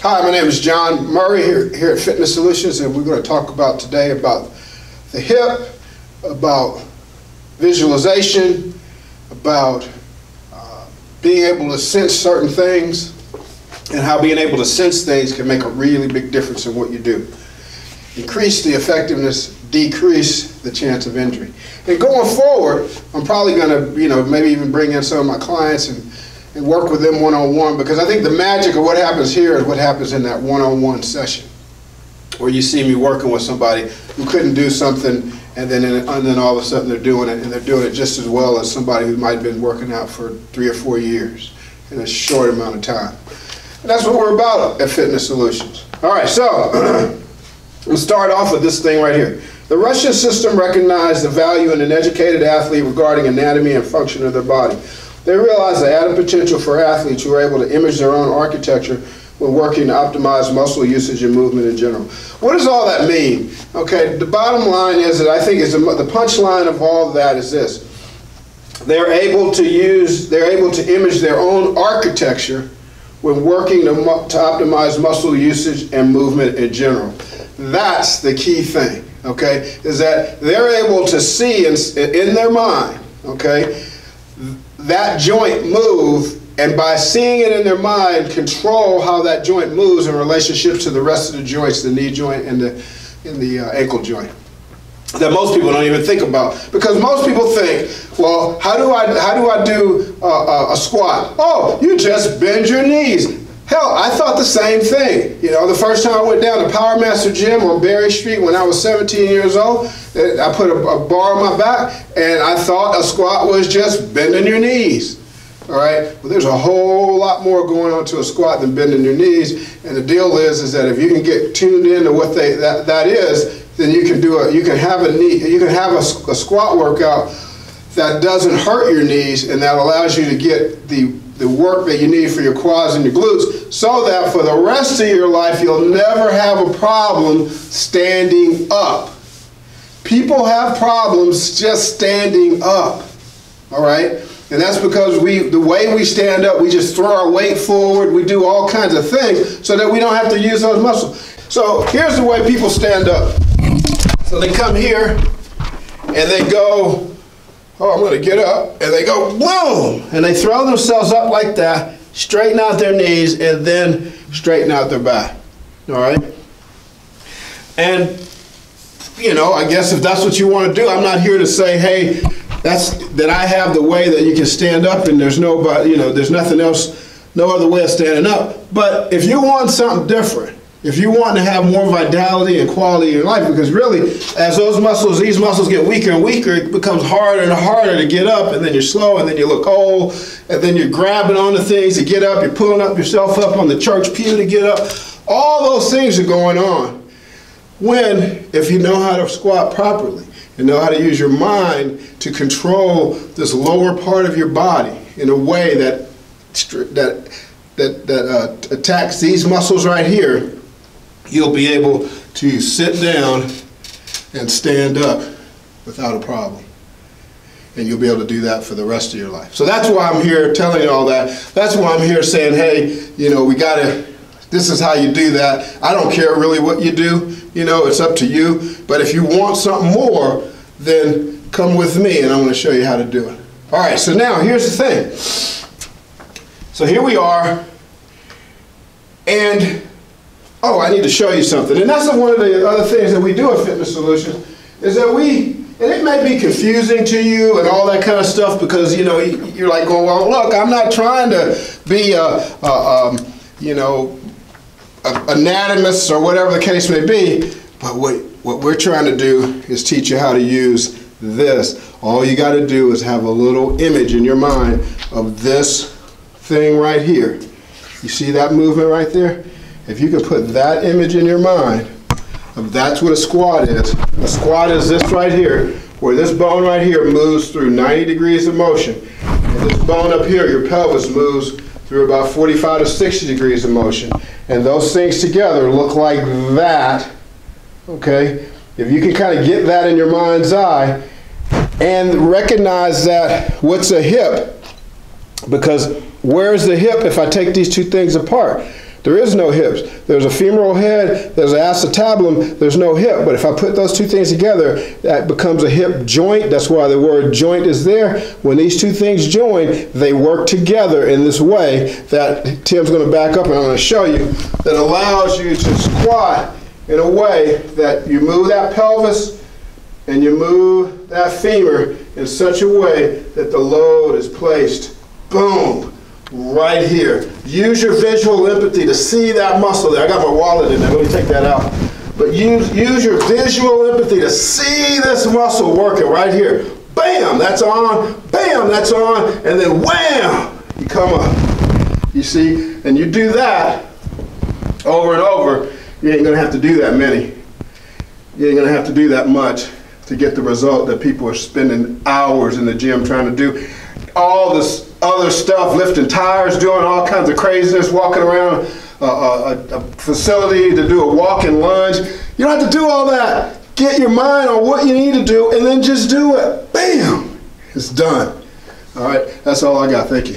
Hi, my name is John Murray here at Fitness Solutions, and we're going to talk about today about the hip, about visualization, about being able to sense certain things, and how being able to sense things can make a really big difference in what you do. Increase the effectiveness, decrease the chance of injury. And going forward, I'm probably going to, maybe even bring in some of my clients and work with them one-on-one, because I think the magic of what happens here is what happens in that one-on-one session, where you see me working with somebody who couldn't do something, and then all of a sudden they're doing it, and they're doing it just as well as somebody who might have been working out for 3 or 4 years in a short amount of time. And that's what we're about at Fitness Solutions. All right, so we'll start off with this thing right here. The Russian system recognized the value in an educated athlete regarding anatomy and function of their body. They realized the added potential for athletes who are able to image their own architecture when working to optimize muscle usage and movement in general. What does all that mean? Okay, the bottom line is that I think the punchline of all of that is this. They're able to image their own architecture when working to optimize muscle usage and movement in general. That's the key thing, okay, is that they're able to see in their mind, okay, that joint move, and by seeing it in their mind, control how that joint moves in relationship to the rest of the joints, the knee joint and the ankle joint, that most people don't even think about. Because most people think, well, how do I do a squat? Oh, you just bend your knees. Hell, I thought the same thing. The first time I went down to Power Master Gym on Berry Street when I was 17 years old, I put a bar on my back, and I thought a squat was just bending your knees. All right? Well, there's a whole lot more going on to a squat than bending your knees, and the deal is that if you can get tuned into what that is, then you can have a squat workout that doesn't hurt your knees, and that allows you to get the work that you need for your quads and your glutes, so that for the rest of your life you'll never have a problem standing up. People have problems just standing up, all right? And that's because the way we stand up, we just throw our weight forward, we do all kinds of things so that we don't have to use those muscles. So here's the way people stand up. So they come here and they go, oh, I'm going to get up, and they go, boom, and they throw themselves up like that, straighten out their knees, and then straighten out their back, all right? And, I guess if that's what you want to do, I'm not here to say, hey, that I have the way that you can stand up, and there's nobody, there's nothing else, no other way of standing up. But if you want something different, if you want to have more vitality and quality in your life, because really, as these muscles get weaker and weaker, it becomes harder and harder to get up, and then you're slow, and then you look old, and then you're grabbing onto things to get up, you're pulling yourself up on the church pew to get up. All those things are going on if you know how to squat properly and know how to use your mind to control this lower part of your body in a way that attacks these muscles right here. You'll be able to sit down and stand up without a problem. And you'll be able to do that for the rest of your life. So that's why I'm here telling you all that. That's why I'm here saying, hey, this is how you do that. I don't care really what you do. It's up to you. But if you want something more, then come with me and I'm going to show you how to do it. All right, so now here's the thing. So here we are. And I need to show you something. And that's one of the other things that we do at Fitness Solutions, is that and it may be confusing to you and all that kind of stuff, because, you're like going, well, look, I'm not trying to be anatomist or whatever the case may be, but what we're trying to do is teach you how to use this. All you got to do is have a little image in your mind of this thing right here. You see that movement right there? If you can put that image in your mind, that's what a squat is. A squat is this right here, where this bone right here moves through 90 degrees of motion. And this bone up here, your pelvis, moves through about 45 to 60 degrees of motion. And those things together look like that, okay? If you can kind of get that in your mind's eye and recognize that what's a hip, because where's the hip if I take these two things apart? There is no hips. There's a femoral head, there's an acetabulum, there's no hip. But if I put those two things together, that becomes a hip joint. That's why the word joint is there. When these two things join, they work together in this way that Tim's going to back up and I'm going to show you, that allows you to squat in a way that you move that pelvis and you move that femur in such a way that the load is placed, boom, right here. Use your visual empathy to see that muscle there. I got my wallet in there. Let me take that out. But use your visual empathy to see this muscle working right here. Bam, that's on. Bam, that's on. And then wham, you come up. You see? And you do that over and over. You ain't going to have to do that many. You ain't going to have to do that much to get the result that people are spending hours in the gym trying to do. All this other stuff, lifting tires, doing all kinds of craziness, walking around a facility to do a walk-in lunge. You don't have to do all that. Get your mind on what you need to do and then just do it. Bam! It's done. All right, that's all I got. Thank you.